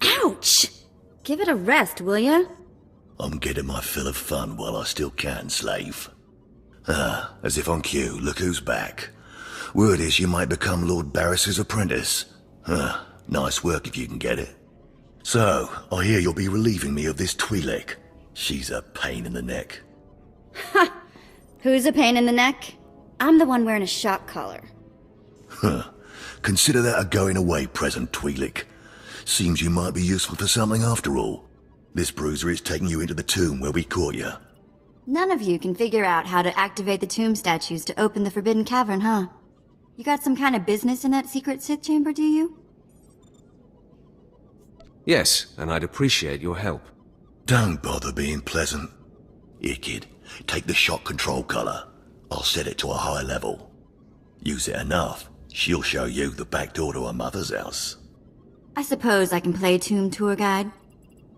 Ouch! Give it a rest, will ya? I'm getting my fill of fun while I still can, slave. As if on cue, look who's back. Word is you might become Lord Barris's apprentice. Nice work if you can get it. So, I hear you'll be relieving me of this Twi'lek. She's a pain in the neck. Ha! Who's a pain in the neck? I'm the one wearing a shock collar. Consider that a going-away present, Twi'lek. Seems you might be useful for something after all. This bruiser is taking you into the tomb where we caught you. None of you can figure out how to activate the tomb statues to open the Forbidden Cavern, huh? You got some kind of business in that secret Sith chamber, do you? Yes, and I'd appreciate your help. Don't bother being pleasant. Here, kid, take the shock control collar. I'll set it to a high level. Use it enough, she'll show you the back door to her mother's house. I suppose I can play tomb tour guide.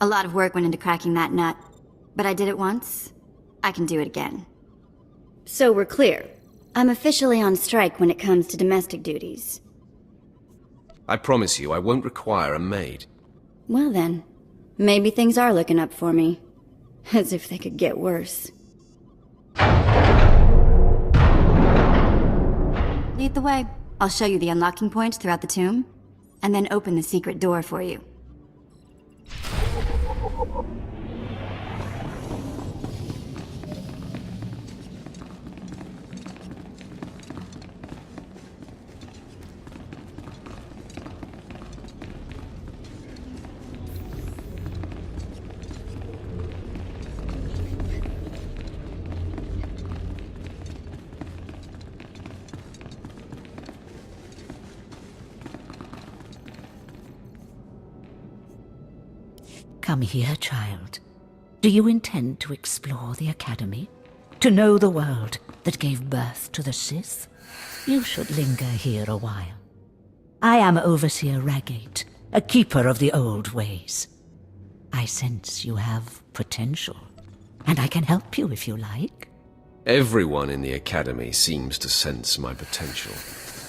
A lot of work went into cracking that nut, but I did it once. I can do it again. So we're clear. I'm officially on strike when it comes to domestic duties. I promise you I won't require a maid. Well then, maybe things are looking up for me. As if they could get worse. Lead the way. I'll show you the unlocking points throughout the tomb, and then open the secret door for you. Come here, child. Do you intend to explore the Academy? To know the world that gave birth to the Sith? You should linger here a while. I am Overseer Ragate, a keeper of the old ways. I sense you have potential, and I can help you if you like. Everyone in the Academy seems to sense my potential.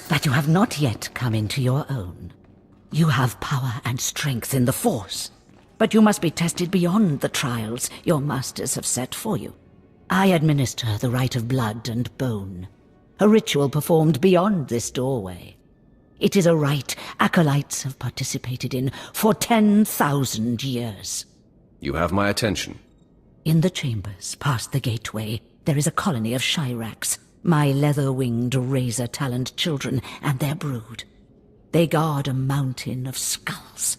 But you have not yet come into your own. You have power and strength in the Force. But you must be tested beyond the trials your masters have set for you. I administer the rite of blood and bone, a ritual performed beyond this doorway. It is a rite acolytes have participated in for 10,000 years. You have my attention. In the chambers, past the gateway, there is a colony of Shyraks, my leather-winged, razor-taloned children and their brood. They guard a mountain of skulls,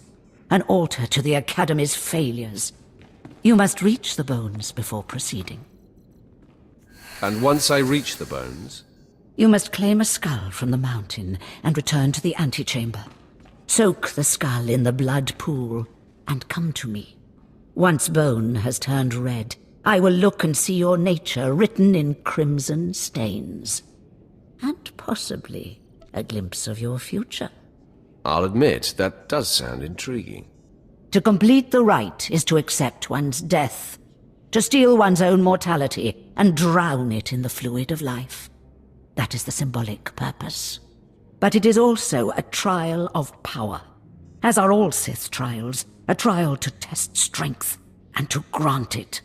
an altar to the Academy's failures. You must reach the bones before proceeding. And once I reach the bones? You must claim a skull from the mountain and return to the antechamber. Soak the skull in the blood pool and come to me. Once bone has turned red, I will look and see your nature written in crimson stains. And possibly a glimpse of your future. I'll admit, that does sound intriguing. To complete the rite is to accept one's death, to steal one's own mortality and drown it in the fluid of life. That is the symbolic purpose. But it is also a trial of power, as are all Sith trials, a trial to test strength and to grant it.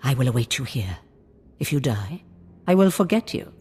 I will await you here. If you die, I will forget you.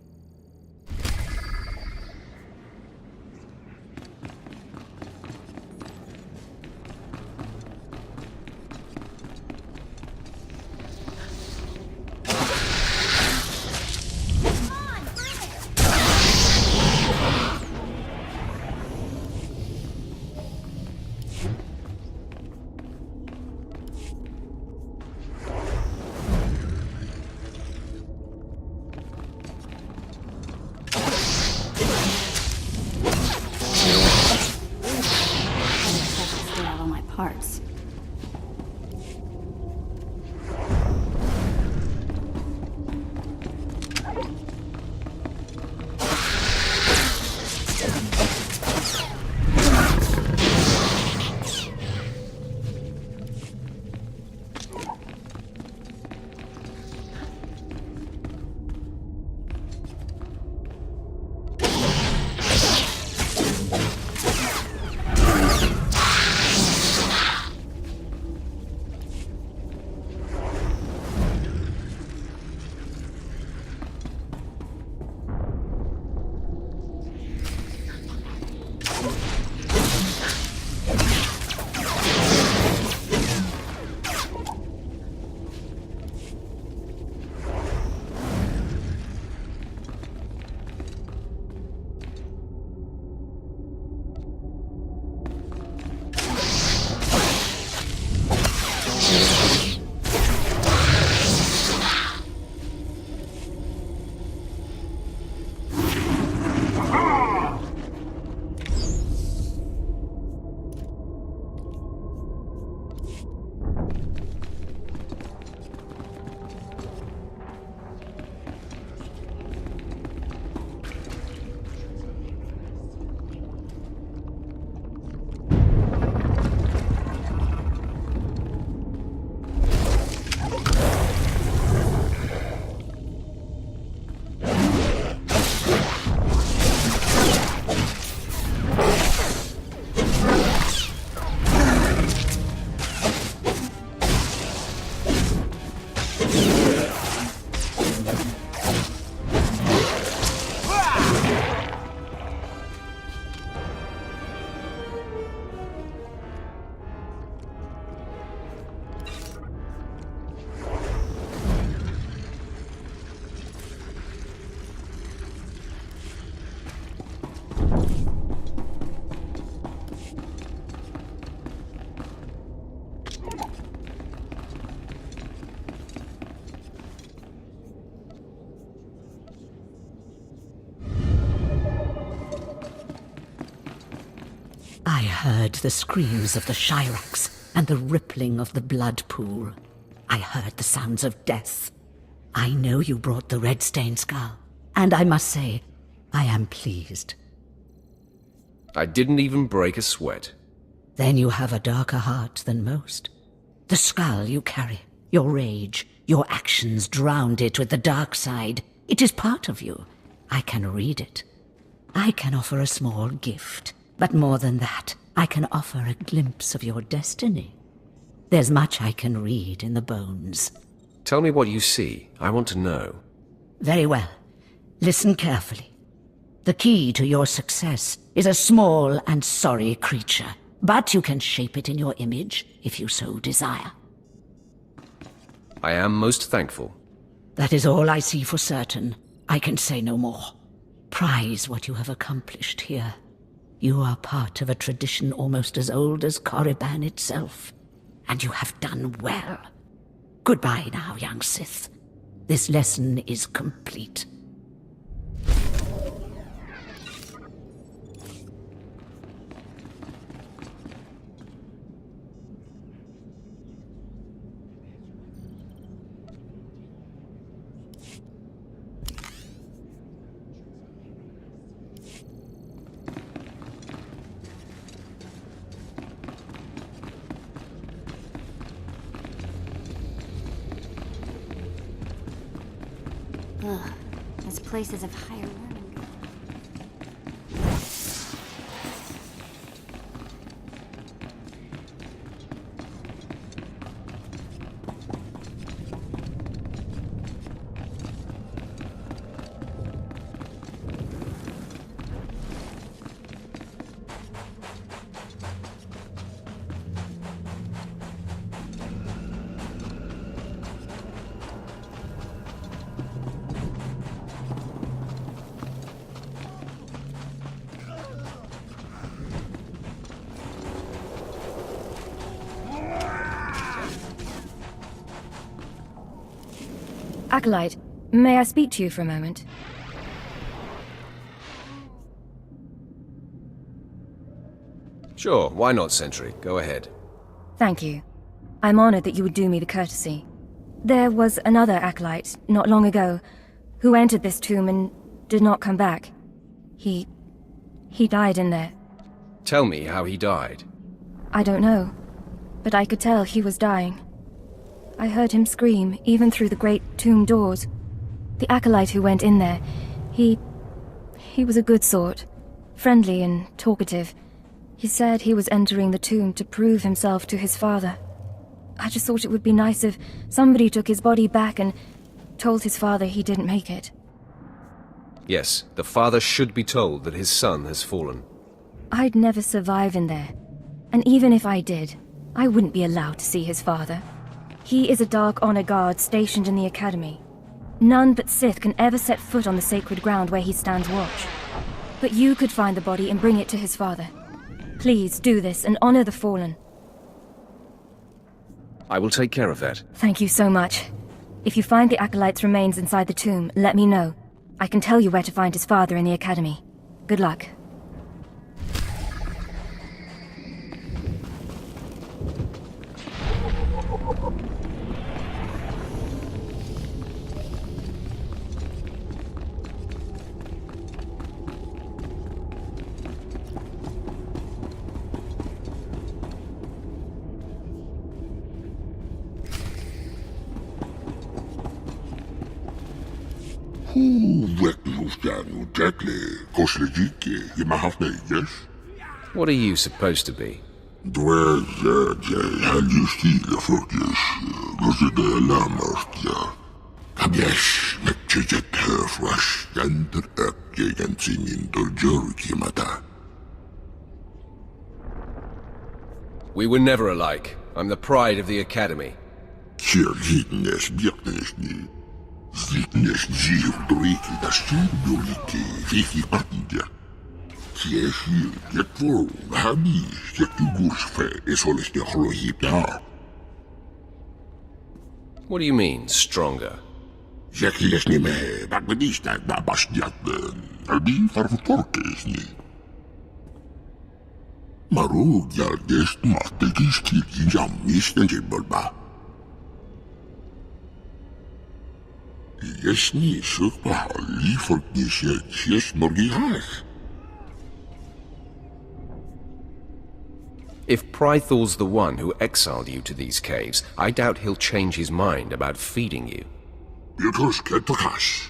I heard the screams of the Shirax and the rippling of the blood pool. I heard the sounds of death. I know you brought the red-stained skull, and I must say, I am pleased. I didn't even break a sweat. Then you have a darker heart than most. The skull you carry, your rage, your actions drowned it with the dark side. It is part of you. I can read it. I can offer a small gift, but more than that, I can offer a glimpse of your destiny. There's much I can read in the bones. Tell me what you see. I want to know. Very well. Listen carefully. The key to your success is a small and sorry creature, but you can shape it in your image if you so desire. I am most thankful. That is all I see for certain. I can say no more. Prize what you have accomplished here. You are part of a tradition almost as old as Korriban itself, and you have done well. Goodbye now, young Sith. This lesson is complete. Ugh, this place is of higher learning. Acolyte, may I speak to you for a moment? Sure, why not, Sentry? Go ahead. Thank you. I'm honored that you would do me the courtesy. There was another Acolyte, not long ago, who entered this tomb and did not come back. He died in there. Tell me how he died. I don't know, but I could tell he was dying. I heard him scream, even through the great tomb doors. The Acolyte who went in there, he was a good sort, friendly and talkative. He said he was entering the tomb to prove himself to his father. I just thought it would be nice if somebody took his body back and told his father he didn't make it. Yes, the father should be told that his son has fallen. I'd never survive in there. And even if I did, I wouldn't be allowed to see his father. He is a Dark Honor Guard stationed in the Academy. None but Sith can ever set foot on the sacred ground where he stands watch. But you could find the body and bring it to his father. Please do this and honor the fallen. I will take care of that. Thank you so much. If you find the Acolyte's remains inside the tomb, let me know. I can tell you where to find his father in the Academy. Good luck. What are you supposed to be? We were never alike. I'm the pride of the Academy. What do you mean, stronger? Marug järgest mahtegis kirjin jammisten silbolba. Jasni sukpa halli forknisje tjes morgi haag. If Prythor's the one who exiled you to these caves, I doubt he'll change his mind about feeding you. Pietrus ketpakas.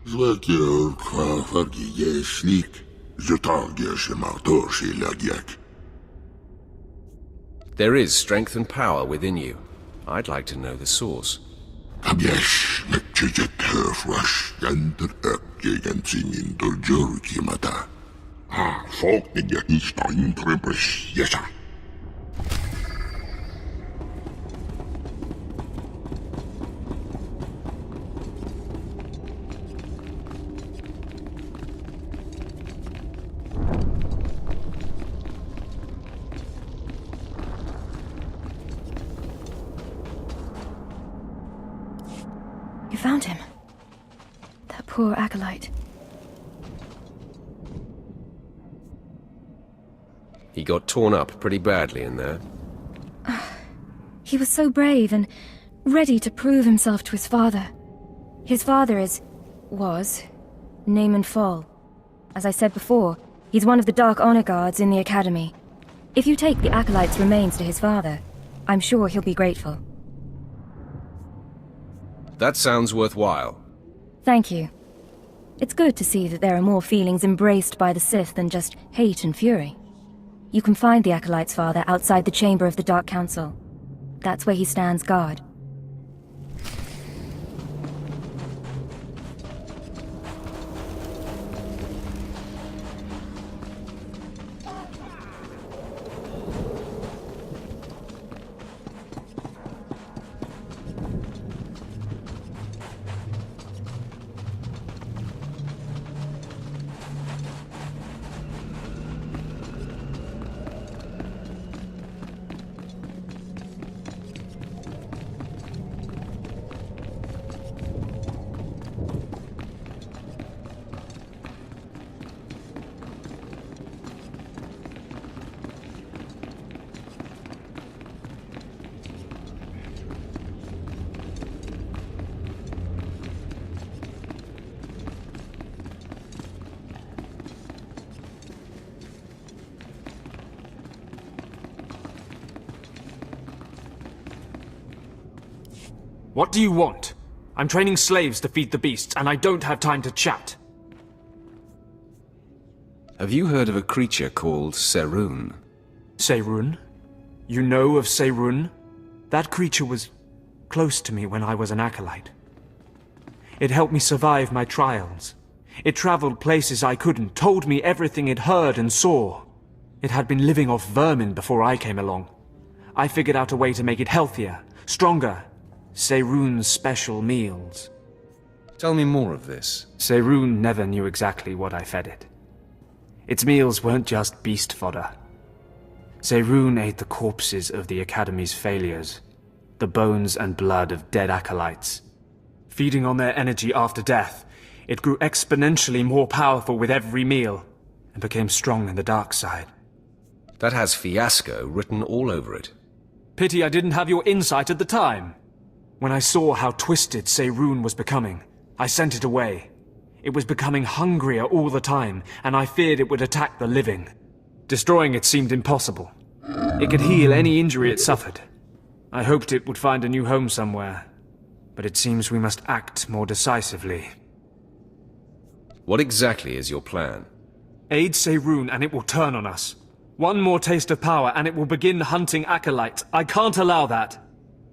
Zwakier kwa vergije slik. SWtOR semator siladiak. There is strength and power within you. I'd like to know the source. Abjesh metjejet herfras jenter ökjegen sinin doljer kimata. Folk nidjak nistain trepres jesa. You found him. That poor acolyte. He got torn up pretty badly in there. He was so brave and ready to prove himself to his father. His father was Naaman Fall. As I said before, he's one of the Dark Honor Guards in the Academy. If you take the acolyte's remains to his father, I'm sure he'll be grateful. That sounds worthwhile. Thank you. It's good to see that there are more feelings embraced by the Sith than just hate and fury. You can find the acolyte's father outside the chamber of the Dark Council. That's where he stands guard. What do you want? I'm training slaves to feed the beasts, and I don't have time to chat. Have you heard of a creature called Seirun? Seirun? You know of Seirun? That creature was close to me when I was an acolyte. It helped me survive my trials. It traveled places I couldn't, told me everything it heard and saw. It had been living off vermin before I came along. I figured out a way to make it healthier, stronger. Seirun's special meals. Tell me more of this. Seirun never knew exactly what I fed it. Its meals weren't just beast fodder. Seirun ate the corpses of the Academy's failures, the bones and blood of dead acolytes. Feeding on their energy after death, it grew exponentially more powerful with every meal, and became strong in the dark side. That has fiasco written all over it. Pity I didn't have your insight at the time. When I saw how twisted Seirun was becoming, I sent it away. It was becoming hungrier all the time, and I feared it would attack the living. Destroying it seemed impossible. It could heal any injury it suffered. I hoped it would find a new home somewhere, but it seems we must act more decisively. What exactly is your plan? Aid Seirun and it will turn on us. One more taste of power and it will begin hunting acolytes. I can't allow that.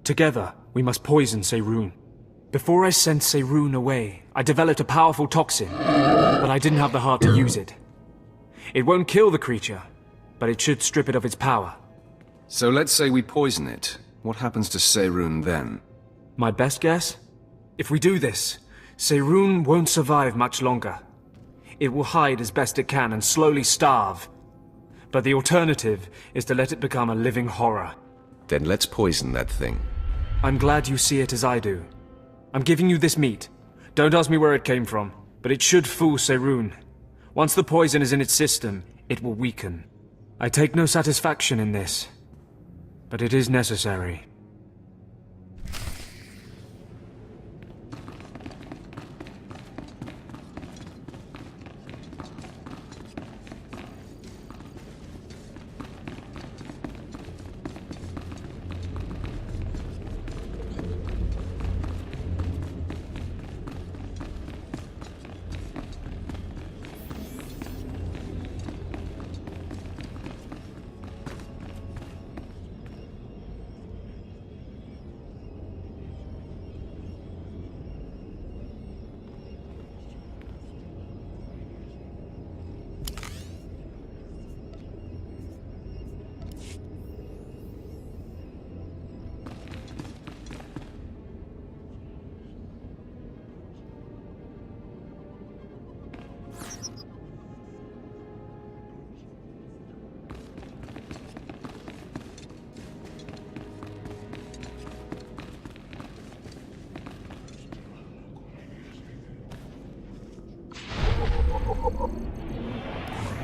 Together, we must poison Seirun. Before I sent Seirun away, I developed a powerful toxin, but I didn't have the heart to use it. It won't kill the creature, but it should strip it of its power. So let's say we poison it. What happens to Seirun then? My best guess? If we do this, Seirun won't survive much longer. It will hide as best it can and slowly starve. But the alternative is to let it become a living horror. Then let's poison that thing. I'm glad you see it as I do. I'm giving you this meat. Don't ask me where it came from, but it should fool Seirun. Once the poison is in its system, it will weaken. I take no satisfaction in this, but it is necessary.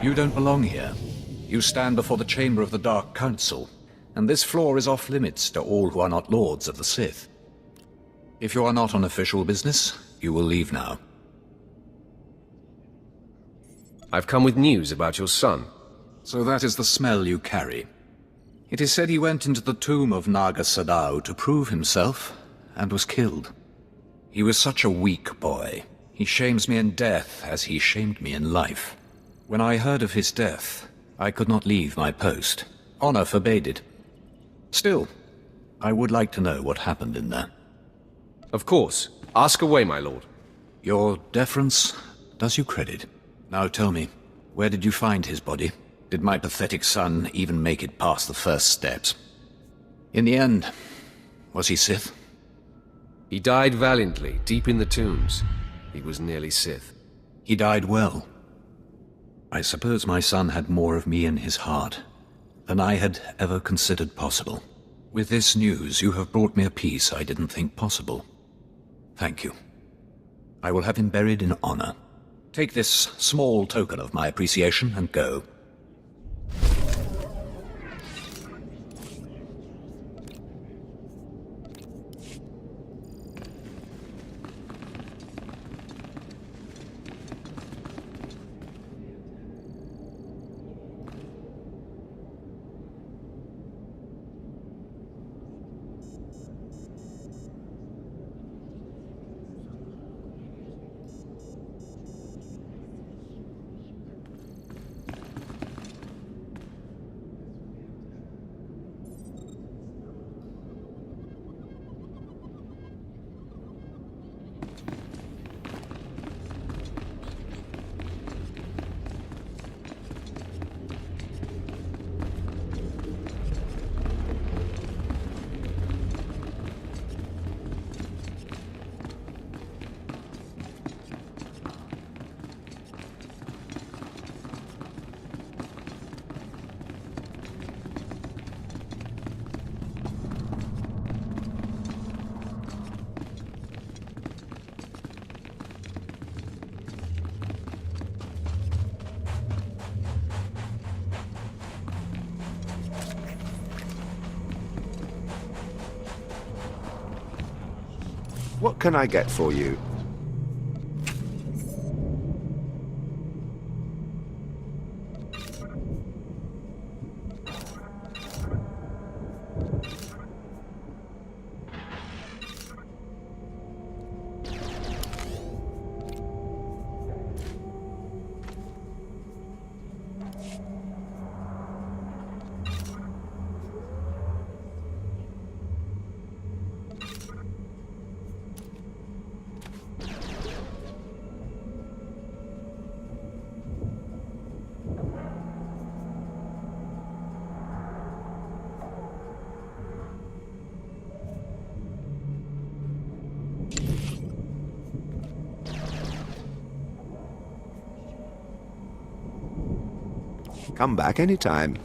You don't belong here. You stand before the chamber of the Dark Council, and this floor is off-limits to all who are not lords of the Sith. If you are not on official business, you will leave now. I've come with news about your son. So that is the smell you carry. It is said he went into the tomb of Naga Sadao to prove himself, and was killed. He was such a weak boy. He shames me in death as he shamed me in life. When I heard of his death, I could not leave my post. Honor forbade it. Still, I would like to know what happened in there. Of course. Ask away, my lord. Your deference does you credit. Now tell me, where did you find his body? Did my pathetic son even make it past the first steps? In the end, was he Sith? He died valiantly, deep in the tombs. He was nearly Sith. He died well. I suppose my son had more of me in his heart than I had ever considered possible. With this news, you have brought me a peace I didn't think possible. Thank you. I will have him buried in honor. Take this small token of my appreciation and go. What can I get for you? Come back anytime.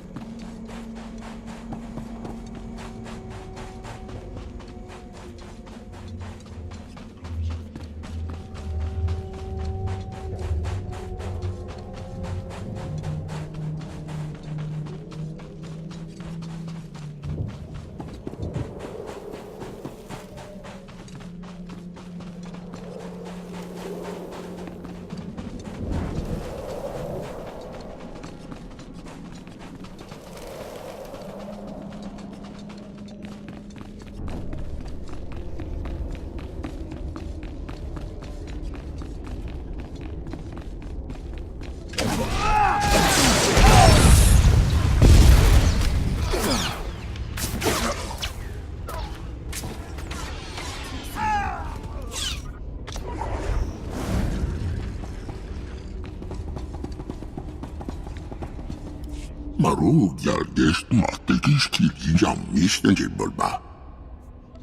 Marugjalgest mahtekis kilin jammisten jibbolba.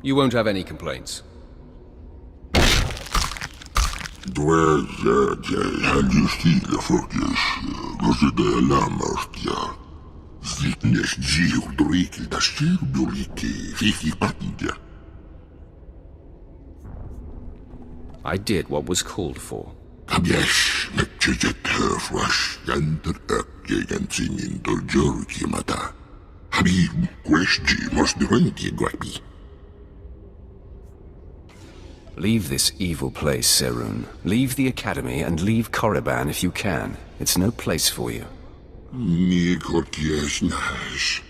You won't have any complaints. Han justile fokjes, gosede lammertja. Zitnes jiudrikil da stirbuliki, fifi patja. I did what was called for. Abjesh, metjejet herfwash, janter ökjegen sinin doljurki mata. Habib, kwestji, mos drönki gwabi. Leave this evil place, Serun. Leave the Academy and leave Korriban if you can. It's no place for you. Nikotjes nash.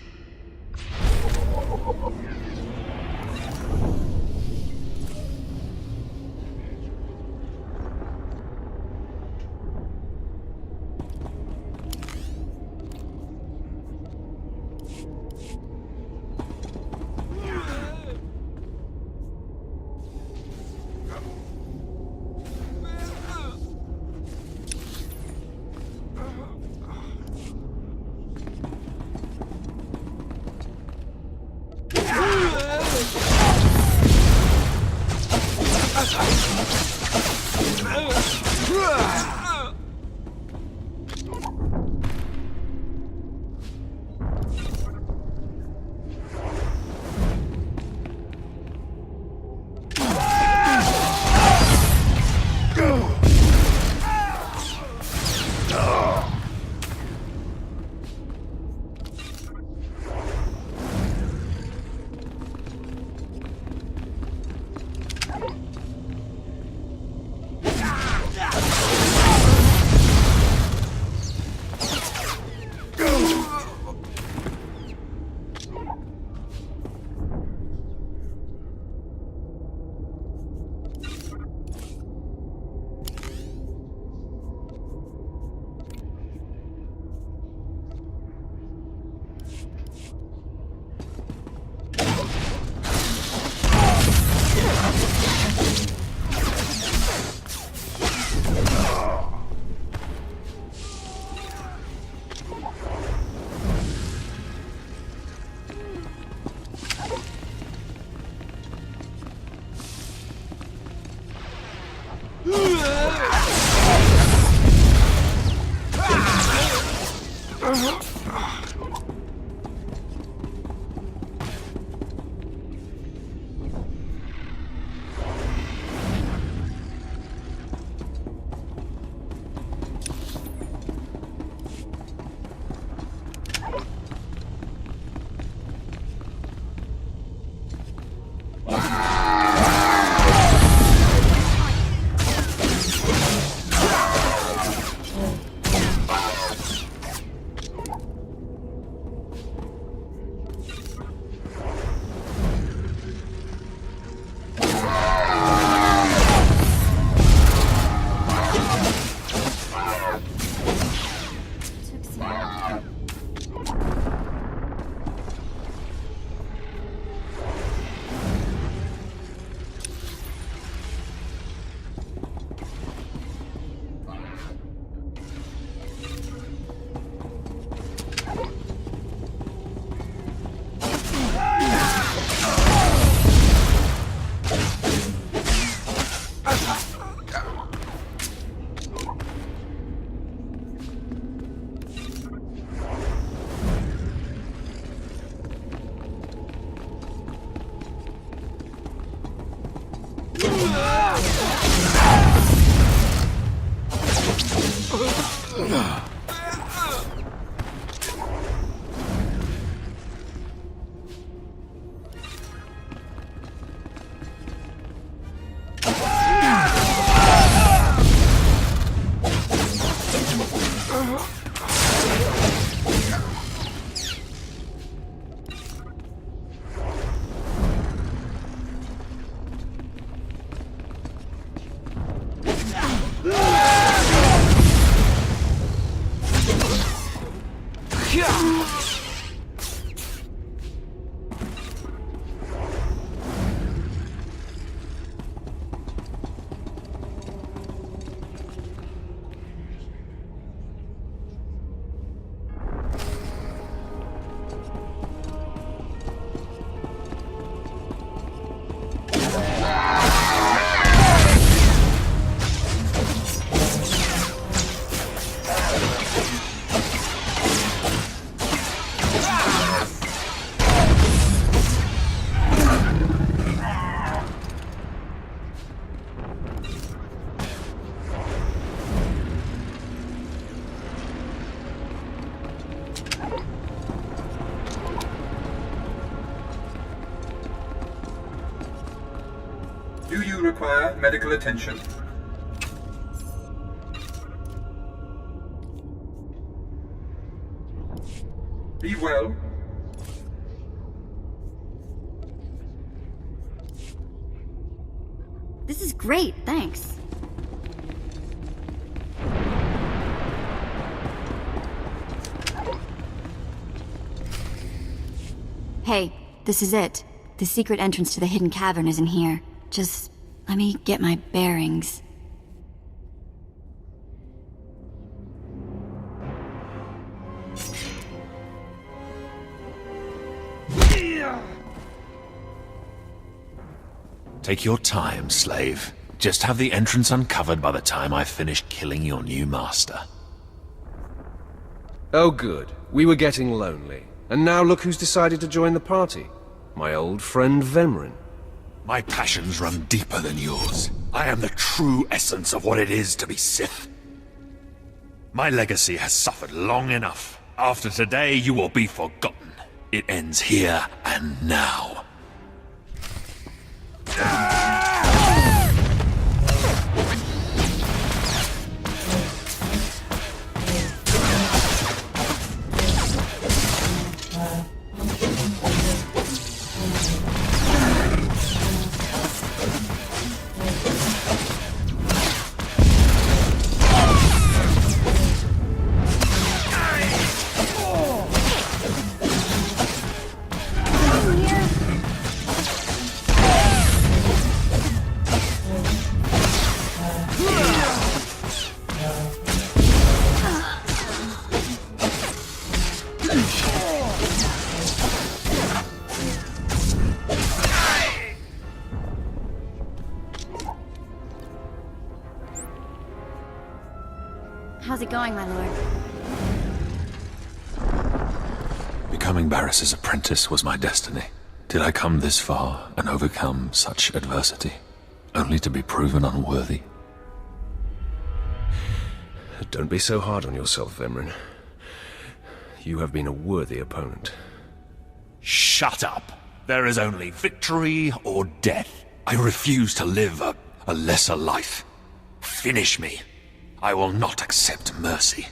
require medical attention. Be well. This is great, thanks. Hey, this is it. The secret entrance to the hidden cavern is in here. Just let me get my bearings. Take your time, slave. Just have the entrance uncovered by the time I finish killing your new master. Oh good. We were getting lonely. And now look who's decided to join the party. My old friend Vemrin. My passions run deeper than yours. I am the true essence of what it is to be Sith. My legacy has suffered long enough. After today, you will be forgotten. It ends here and now. How's it going, my lord? Becoming Barris's apprentice was my destiny. Did I come this far and overcome such adversity, only to be proven unworthy? Don't be so hard on yourself, Vemrin. You have been a worthy opponent. Shut up! There is only victory or death. I refuse to live a lesser life. Finish me. I will not accept mercy.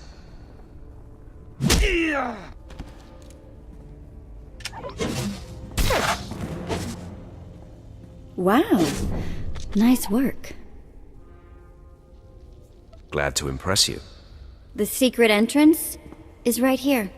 Wow. Nice work. Glad to impress you. The secret entrance is right here.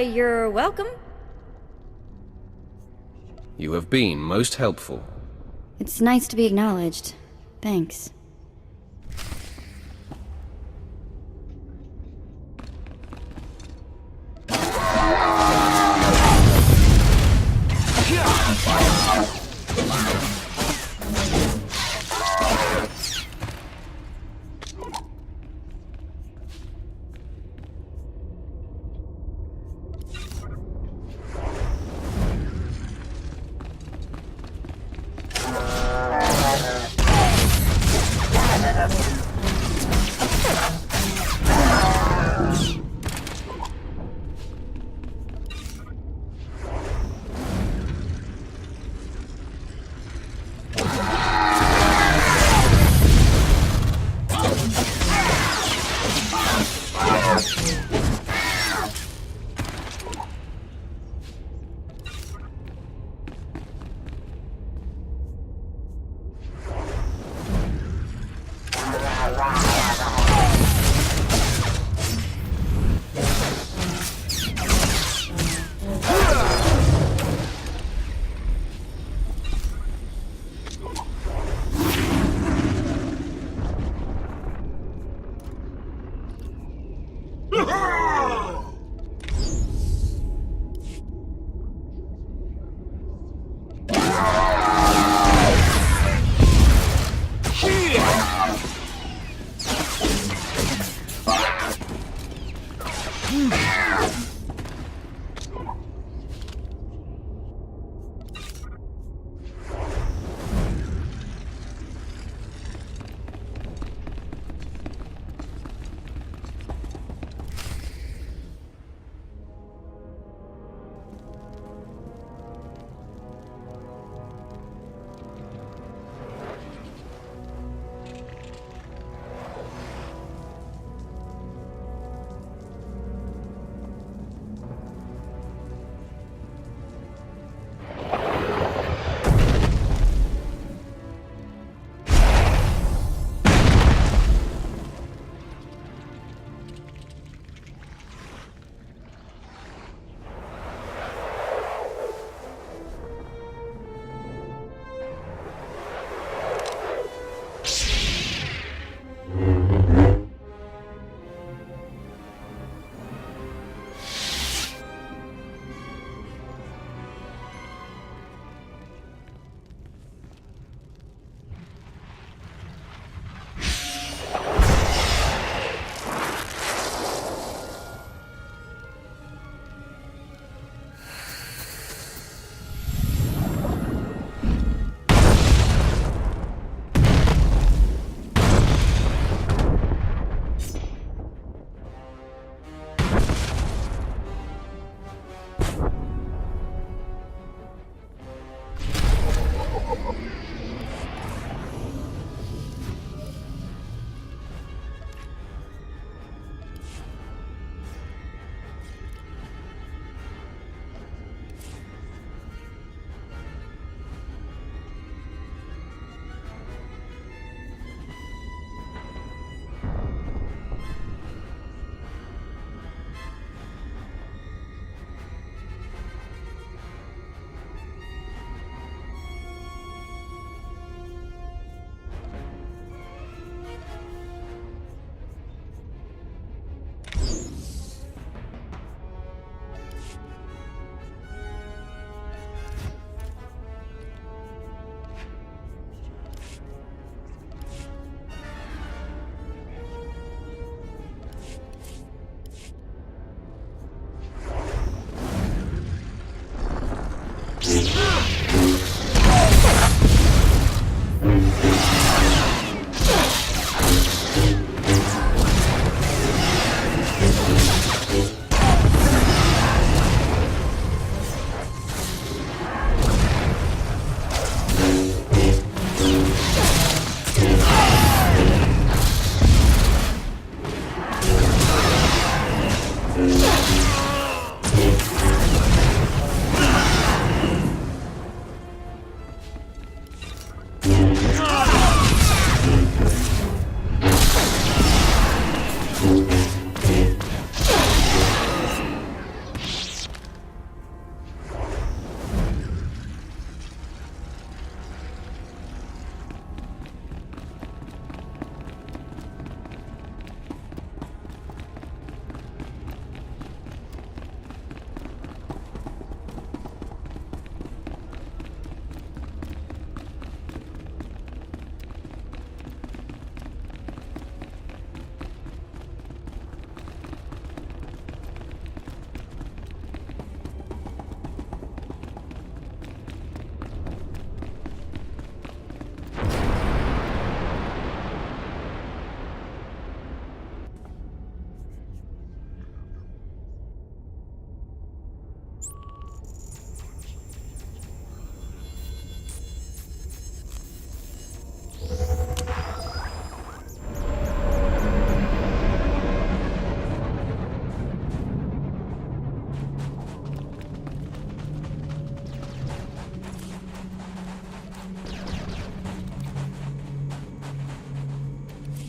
You're welcome. You have been most helpful. It's nice to be acknowledged. Thanks.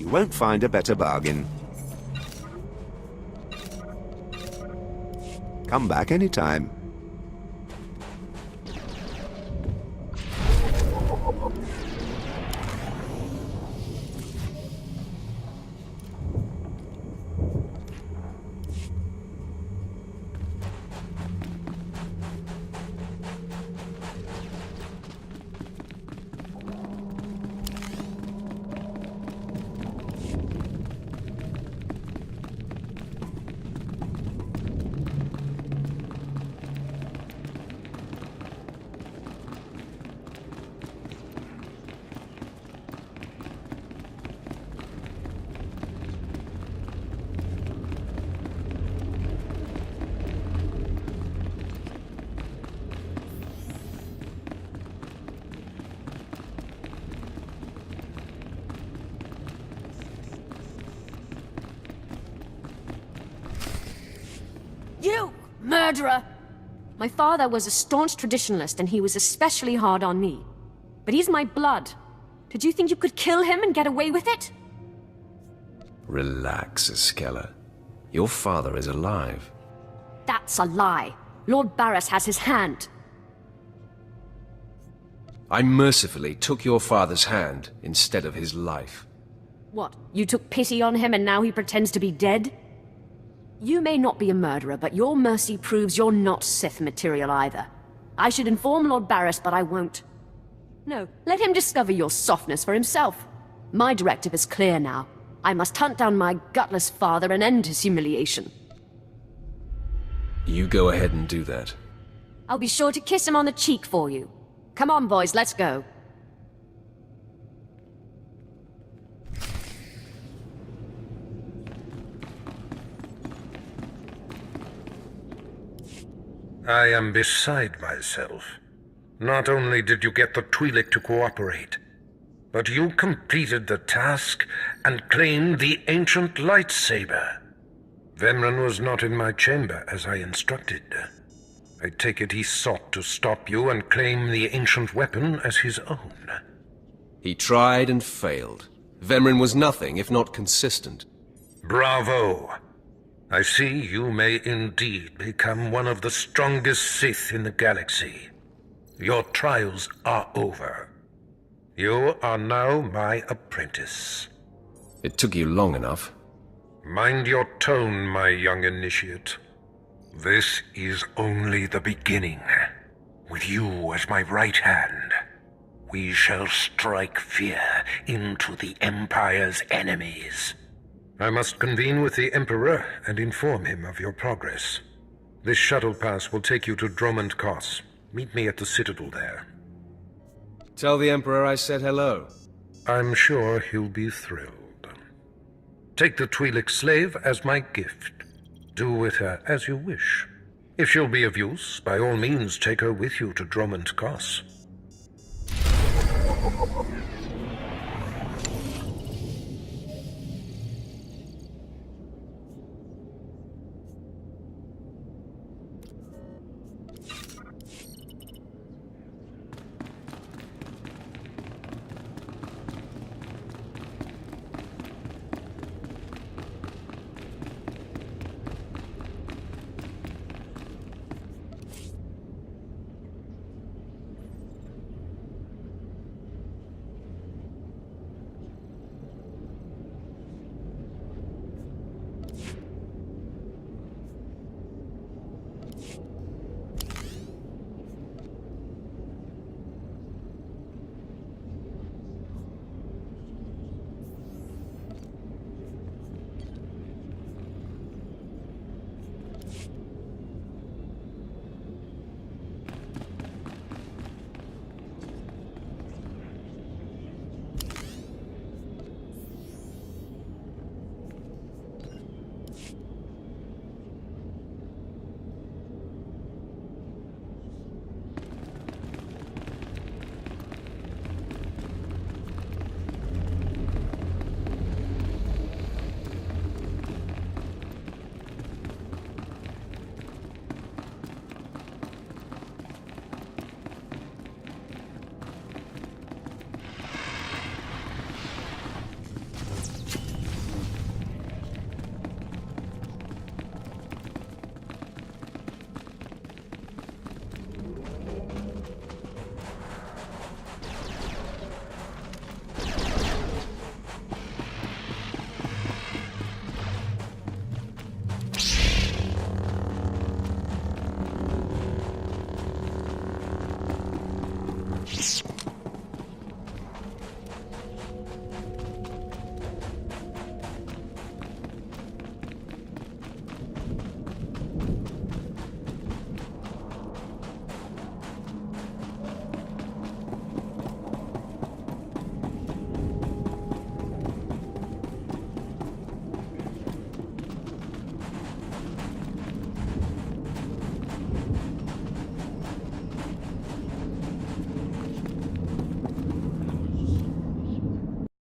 You won't find a better bargain. Come back anytime. You murderer! My father was a staunch traditionalist and he was especially hard on me. But he's my blood. Did you think you could kill him and get away with it? Relax, Iskella. Your father is alive. That's a lie. Lord Barris has his hand. I mercifully took your father's hand instead of his life. What, you took pity on him and now he pretends to be dead? You may not be a murderer, but your mercy proves you're not Sith material either. I should inform Lord Barris, but I won't. No, let him discover your softness for himself. My directive is clear now. I must hunt down my gutless father and end his humiliation. You go ahead and do that. I'll be sure to kiss him on the cheek for you. Come on, boys, let's go. I am beside myself. Not only did you get the Twi'lek to cooperate, but you completed the task and claimed the ancient lightsaber. Vemren was not in my chamber as I instructed. I take it he sought to stop you and claim the ancient weapon as his own. He tried and failed. Vemren was nothing if not consistent. Bravo! I see you may indeed become one of the strongest Sith in the galaxy. Your trials are over. You are now my apprentice. It took you long enough. Mind your tone, my young initiate. This is only the beginning. With you as my right hand, we shall strike fear into the Empire's enemies. I must convene with the Emperor and inform him of your progress. This shuttle pass will take you to Dromund Kos. Meet me at the Citadel there. Tell the Emperor I said hello. I'm sure he'll be thrilled. Take the Twi'lek slave as my gift. Do with her as you wish. If she'll be of use, by all means take her with you to Dromund Kos.